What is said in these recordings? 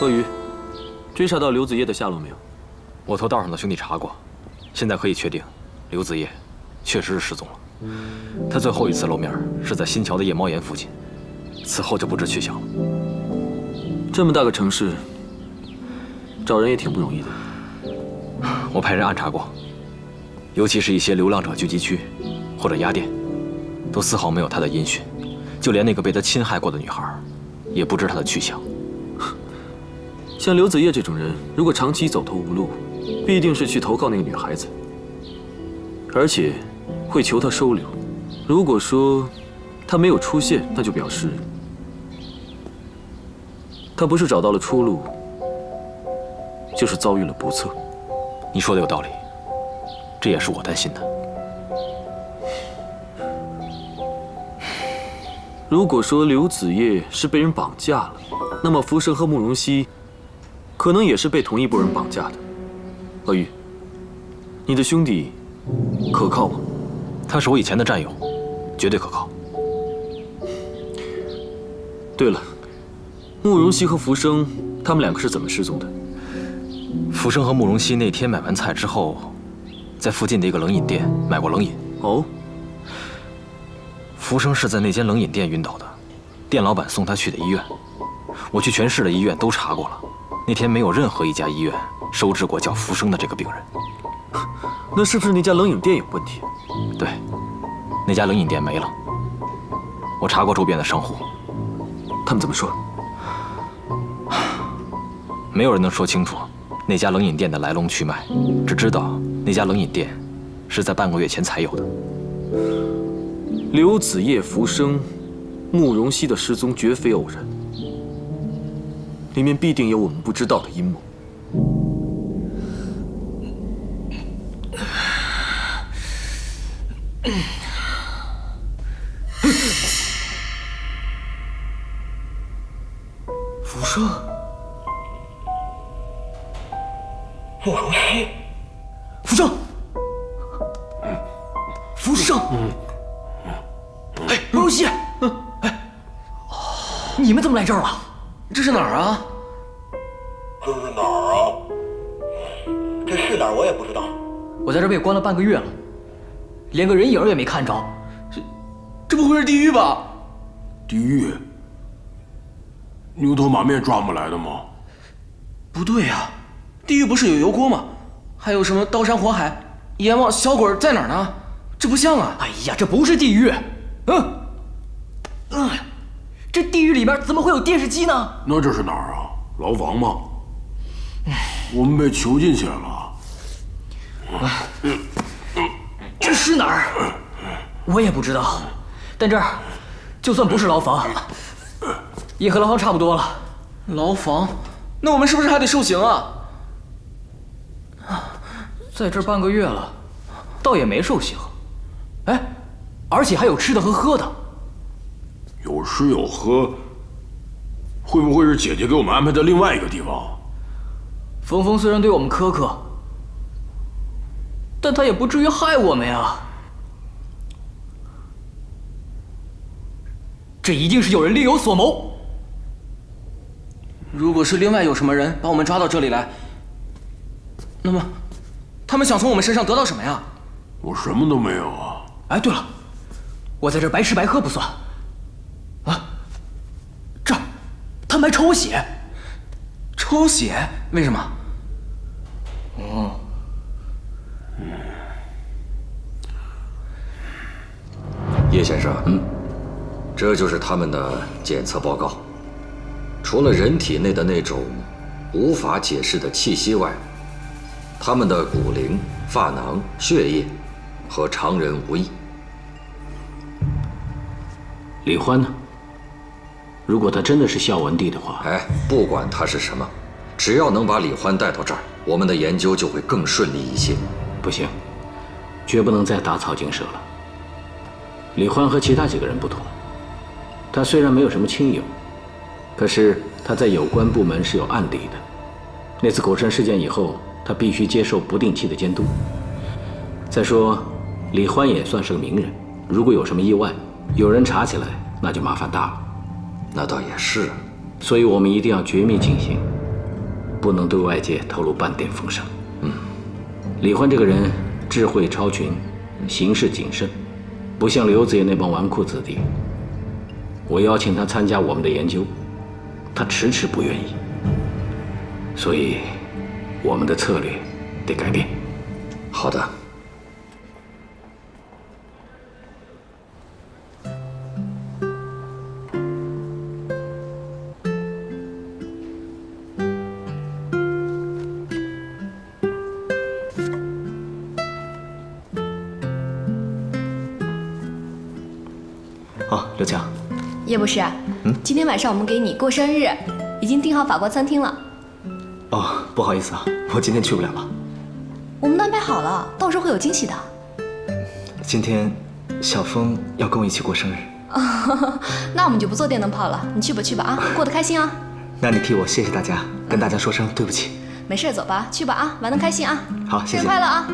鳄鱼，追查到刘子业的下落没有？我托道上的兄弟查过，现在可以确定，刘子业确实是失踪了。他最后一次露面是在新桥的夜猫岩附近，此后就不知去向了。这么大个城市，找人也挺不容易的。我派人暗查过，尤其是一些流浪者聚集区或者鸭店，都丝毫没有他的音讯，就连那个被他侵害过的女孩，也不知他的去向。像刘子业这种人，如果长期走投无路，必定是去投靠那个女孩子，而且会求她收留。如果说她没有出现，那就表示她不是找到了出路，就是遭遇了不测。你说的有道理，这也是我担心的。如果说刘子业是被人绑架了，那么福生和慕容熙可能也是被同一拨人绑架的。鳄鱼，你的兄弟可靠吗？他是我以前的战友，绝对可靠。对了，慕容熙和福生他们两个是怎么失踪的？福生和慕容熙那天买完菜之后，在附近的一个冷饮店买过冷饮。哦。福生是在那间冷饮店晕倒的，店老板送他去的医院。我去全市的医院都查过了，那天没有任何一家医院收治过叫福生的这个病人。那是不是那家冷饮店有问题？对，那家冷饮店没了。我查过周边的商户，他们怎么说？没有人能说清楚那家冷饮店的来龙去脉，只知道那家冷饮店是在半个月前才有的。刘子业、福生、慕容熙的失踪绝非偶然，里面必定有我们不知道的阴谋。福生，慕容熙，福生，福生，哎，慕容熙，哎，你们怎么来这儿了？这是哪儿啊？这是哪儿啊？这是哪儿我也不知道。我在这被关了半个月了，连个人影也没看着。这不会是地狱吧？地狱？牛头马面抓不来的吗？不对呀，地狱不是有油锅吗？还有什么刀山火海、阎王、小鬼在哪儿呢？这不像啊！哎呀，这不是地狱。这地狱里面怎么会有电视机呢？那这是哪儿啊？牢房吗？我们被囚禁起来了。这是哪儿？我也不知道。但这儿就算不是牢房，也和牢房差不多了。牢房？那我们是不是还得受刑啊？在这儿半个月了，倒也没受刑。哎，而且还有吃的和喝的。有吃有喝，会不会是姐姐给我们安排在另外一个地方？峰峰虽然对我们苛刻，但他也不至于害我们呀。这一定是有人另有所谋。如果是另外有什么人把我们抓到这里来，那么他们想从我们身上得到什么呀？我什么都没有啊！哎，对了，我在这白吃白喝不算啊，这儿他们还抽我血。抽血？为什么？叶先生，这就是他们的检测报告。除了人体内的那种无法解释的气息外，他们的骨龄、发囊、血液和常人无异。李欢呢？如果他真的是孝文帝的话，不管他是什么，只要能把李欢带到这儿，我们的研究就会更顺利一些。不行，绝不能再打草惊蛇了。李欢和其他几个人不同，他虽然没有什么亲友，可是他在有关部门是有案底的。那次狗剩事件以后，他必须接受不定期的监督。再说，李欢也算是个名人，如果有什么意外，有人查起来，那就麻烦大了。那倒也是，所以我们一定要绝密进行，不能对外界透露半点风声。李欢这个人智慧超群，行事谨慎，不像刘子业那帮纨绔子弟。我邀请他参加我们的研究，他迟迟不愿意。所以，我们的策略得改变。好的。哦，刘强，叶博士，今天晚上我们给你过生日，已经订好法国餐厅了。哦，不好意思啊，我今天去不了了。我们都安排好了，到时候会有惊喜的。今天小峰要跟我一起过生日。那我们就不做电灯泡了，你去吧去吧啊，过得开心啊。那你替我谢谢大家，跟大家说声对不起。没事，走吧，去吧啊，玩得开心啊。好，谢谢。生日快乐啊！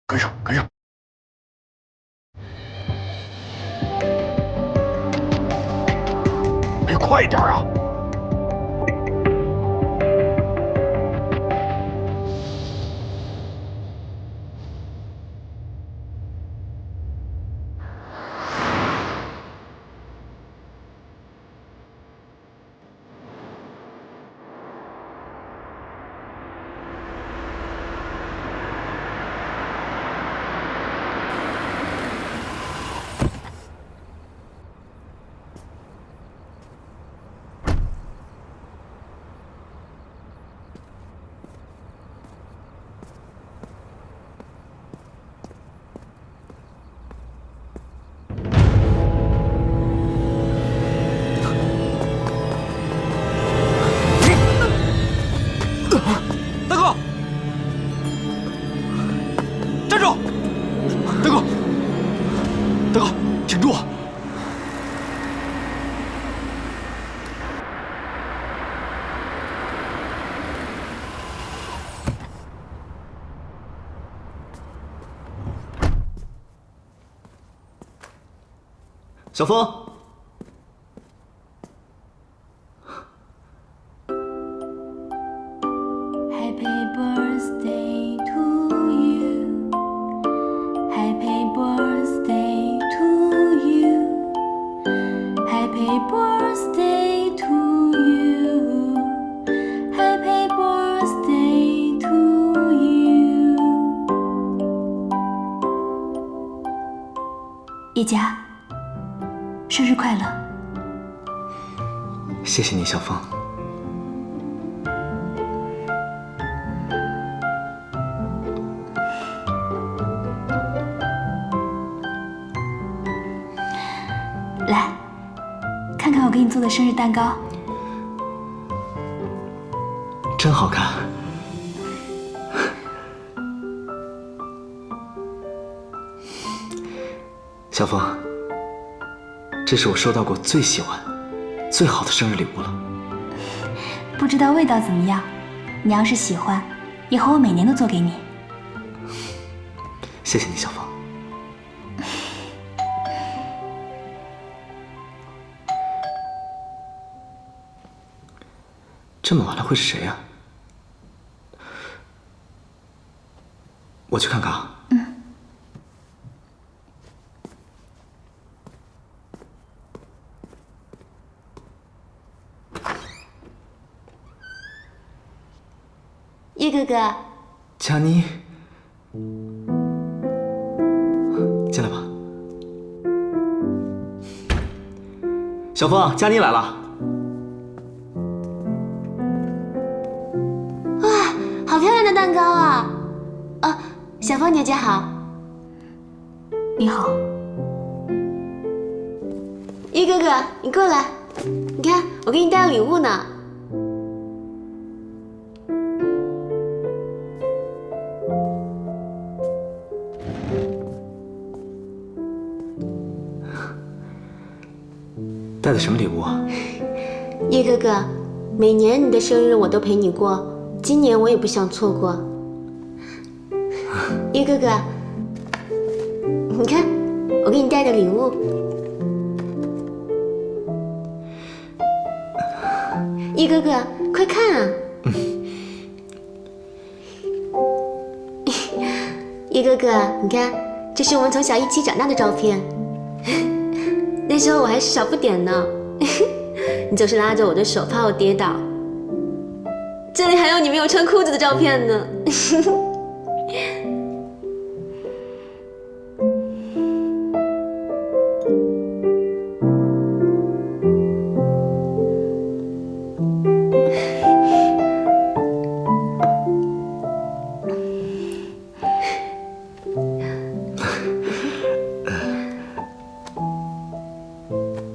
跟上，跟上！哎，快点啊！小峰， Happy birthday to you. Happy birthday to you. Happy birthday to you. Happy birthday to you. 叶佳，生日快乐！谢谢你，小峰。来，看看我给你做的生日蛋糕，真好看。小峰，这是我收到过最喜欢、最好的生日礼物了。不知道味道怎么样？你要是喜欢，以后我每年都做给你。谢谢你，小芳。这么晚了会是谁呀？我去看看啊。叶哥哥，佳妮，进来吧。小凤，佳妮来了。哇，好漂亮的蛋糕啊！哦，小凤姐姐好。你好。叶哥哥，你过来，你看我给你带了礼物呢。带的什么礼物啊？叶哥哥，每年你的生日我都陪你过，今年我也不想错过。叶哥哥，你看我给你带的礼物。叶哥哥，快看啊！叶哥哥，你看，这是我们从小一起长大的照片。那时候我还是小不点呢，你总是拉着我的手，怕我跌倒。这里还有你没有穿裤子的照片呢。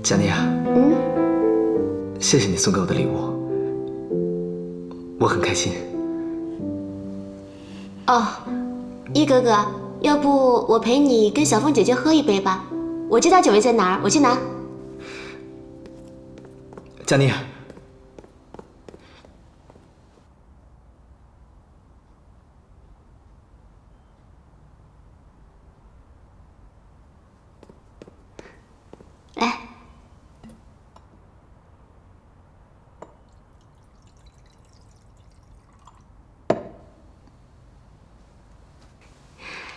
佳妮啊，谢谢你送给我的礼物，我很开心。哦，叶哥哥，要不我陪你跟小凤姐姐喝一杯吧？我知道酒杯在哪儿，我去拿。佳妮，来。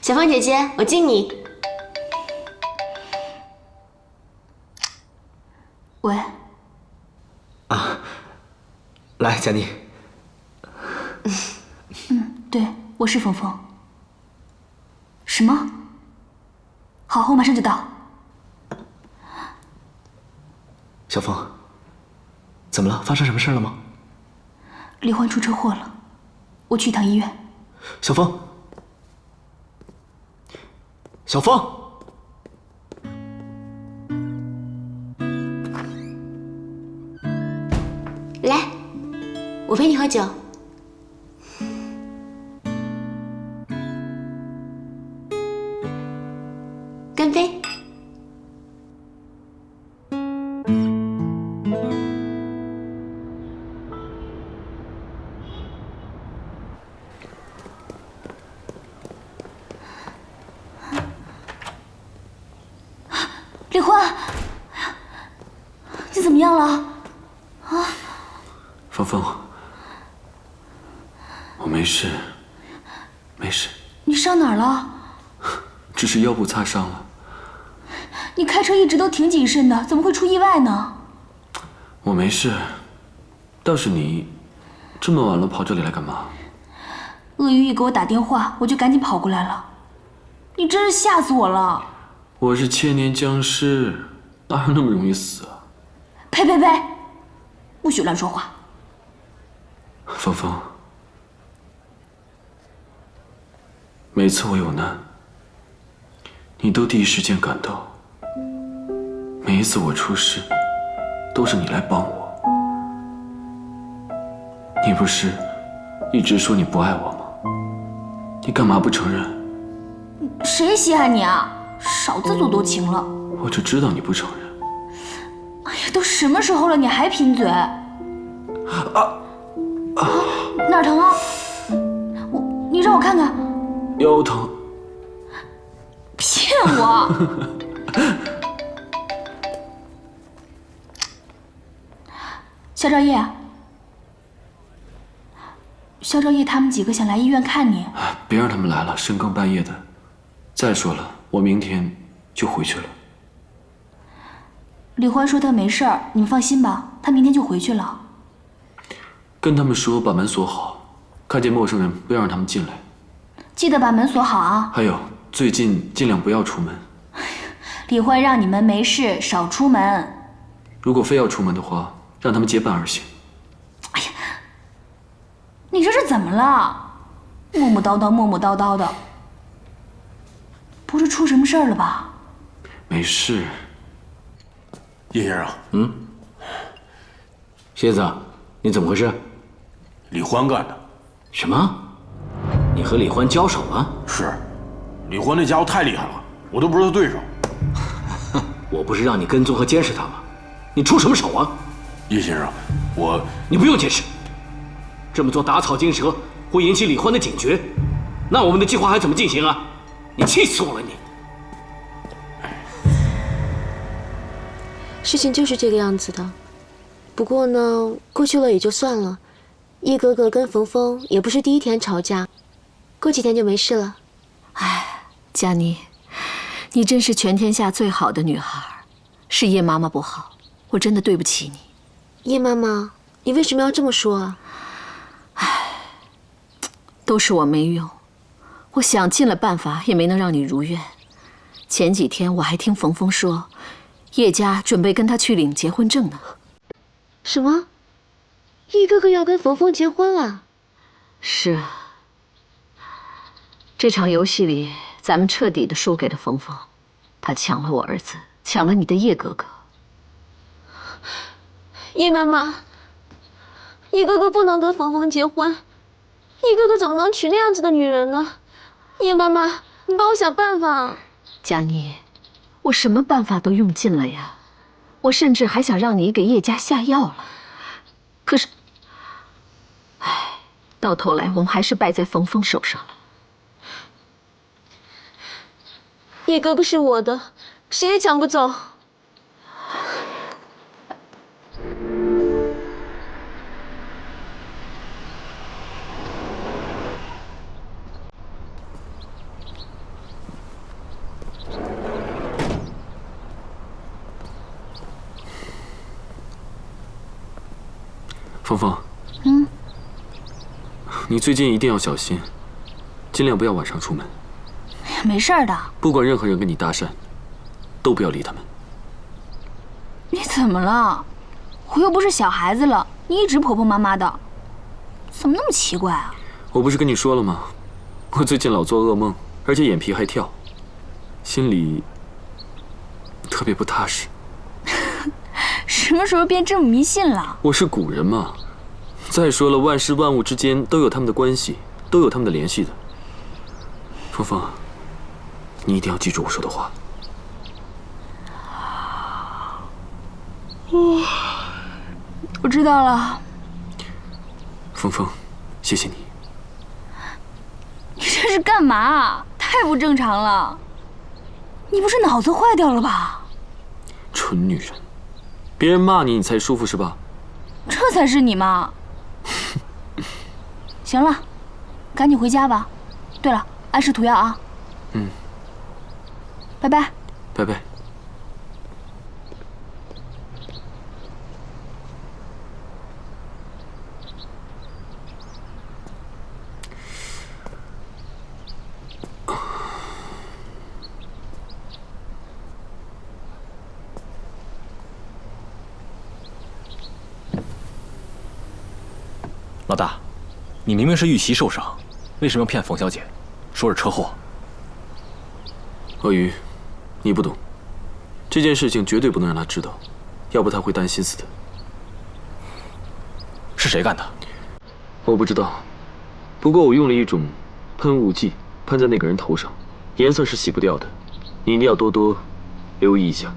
小凤姐姐，我敬你。喂。啊，来，佳妮。对，我是峰峰。什么？好，我马上就到。小凤，怎么了？发生什么事了吗？李欢出车祸了，我去一趟医院。小凤，小凤，来，我陪你喝酒。干杯！李欢，你怎么样了？啊？芳芳，我没事，没事。你伤哪儿了？只是腰部擦伤了。你开车一直都挺谨慎的，怎么会出意外呢？我没事，倒是你，这么晚了跑这里来干嘛？鳄鱼一给我打电话，我就赶紧跑过来了。你真是吓死我了！我是千年僵尸，哪有那么容易死啊？呸呸呸！不许乱说话。芳芳，每次我有难，你都第一时间赶到。每一次我出事，都是你来帮我。你不是一直说你不爱我吗？你干嘛不承认？谁稀罕你啊？少自作多情了。我就知道你不承认。哎呀，都什么时候了，你还贫嘴？哪儿疼啊？你让我看看。腰疼。骗我！肖兆业，肖兆业他们几个想来医院看你。别让他们来了，深更半夜的。再说了，我明天就回去了。李欢说他没事儿，你们放心吧，他明天就回去了。跟他们说把门锁好，看见陌生人不要让他们进来。记得把门锁好啊。还有，最近尽量不要出门。李欢让你们没事少出门。如果非要出门的话，让他们结伴而行。哎呀，你这是怎么了？磨磨叨叨，磨磨叨叨的，不是出什么事儿了吧？没事。叶先生，蝎子，你怎么回事？李欢干的。什么？你和李欢交手了？是，李欢那家伙太厉害了，我都不是他对手。我不是让你跟踪和监视他吗？你出什么手啊？叶先生，你不用解释。这么做打草惊蛇，会引起李欢的警觉，那我们的计划还怎么进行啊？你气死我了你！事情就是这个样子的。不过呢，过去了也就算了。叶哥哥跟冯峰也不是第一天吵架，过几天就没事了。哎，佳妮，你真是全天下最好的女孩，是叶妈妈不好，我真的对不起你。叶妈妈，你为什么要这么说啊？都是我没用，我想尽了办法也没能让你如愿。前几天我还听冯峰说，叶家准备跟他去领结婚证呢。什么？叶哥哥要跟冯峰结婚了？是啊，这场游戏里咱们彻底的输给了冯峰，他抢了我儿子，抢了你的叶哥哥。叶妈妈，叶哥哥不能跟冯峰结婚，叶哥哥怎么能娶那样子的女人呢？叶妈妈，你帮我想办法。佳妮，我什么办法都用尽了呀，我甚至还想让你给叶家下药了，可是，到头来我们还是败在冯峰手上了。叶哥哥是我的，谁也抢不走。芳芳，你最近一定要小心，尽量不要晚上出门。哎呀，没事儿的。不管任何人跟你搭讪，都不要理他们。你怎么了？我又不是小孩子了，你一直婆婆妈妈的，怎么那么奇怪啊？我不是跟你说了吗？我最近老做噩梦，而且眼皮还跳，心里特别不踏实。什么时候变这么迷信了？我是古人嘛。再说了，万事万物之间都有他们的关系，都有他们的联系的。芳芳，你一定要记住我说的话。我知道了。芳芳，谢谢你。你这是干嘛？太不正常了！你不是脑子坏掉了吧？蠢女人，别人骂你，你才舒服是吧？这才是你嘛！行了，赶紧回家吧。对了，按时涂药啊。拜拜。拜拜。老大，你明明是玉琪受伤，为什么要骗冯小姐，说是车祸？鳄鱼，你不懂，这件事情绝对不能让她知道，要不她会担心死的。是谁干的？我不知道，不过我用了一种喷雾剂，喷在那个人头上，颜色是洗不掉的，你一定要多多留意一下。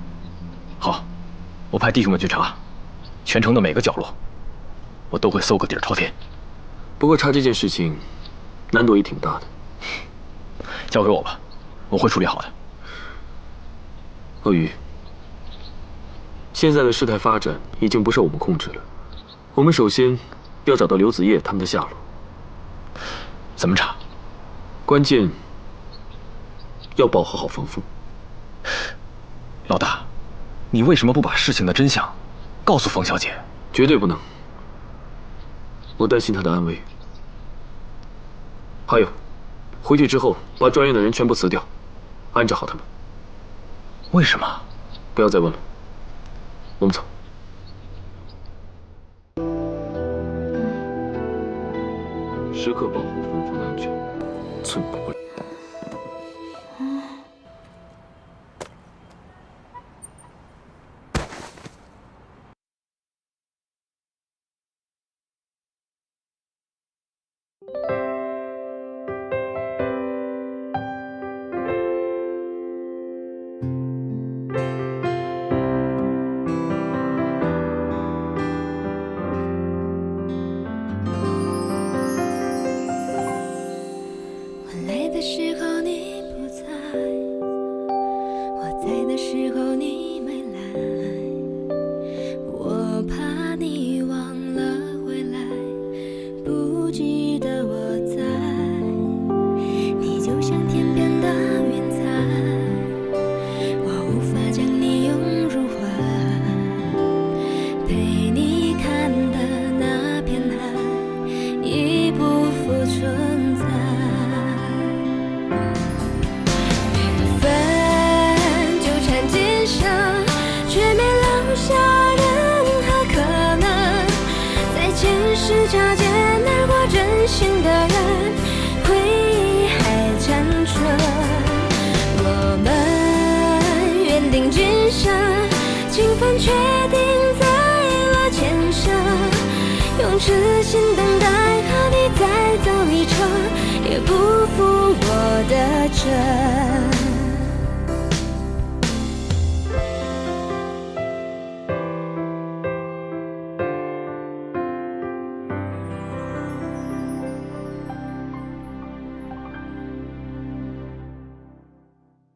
好，我派弟兄们去查，全城的每个角落，我都会搜个底儿朝天。不过查这件事情难度也挺大的。交给我吧，我会处理好的。鳄鱼，现在的事态发展已经不受我们控制了。我们首先要找到刘子业他们的下落。怎么查？关键要保护好冯峰。老大，你为什么不把事情的真相告诉冯小姐？绝对不能，我担心她的安危。还有，回去之后把专业的人全部辞掉，安置好他们。为什么？不要再问了，我们走。时刻保护冯峰的安全，寸步不离。痴心等待，何必再走一程，也不负我的真。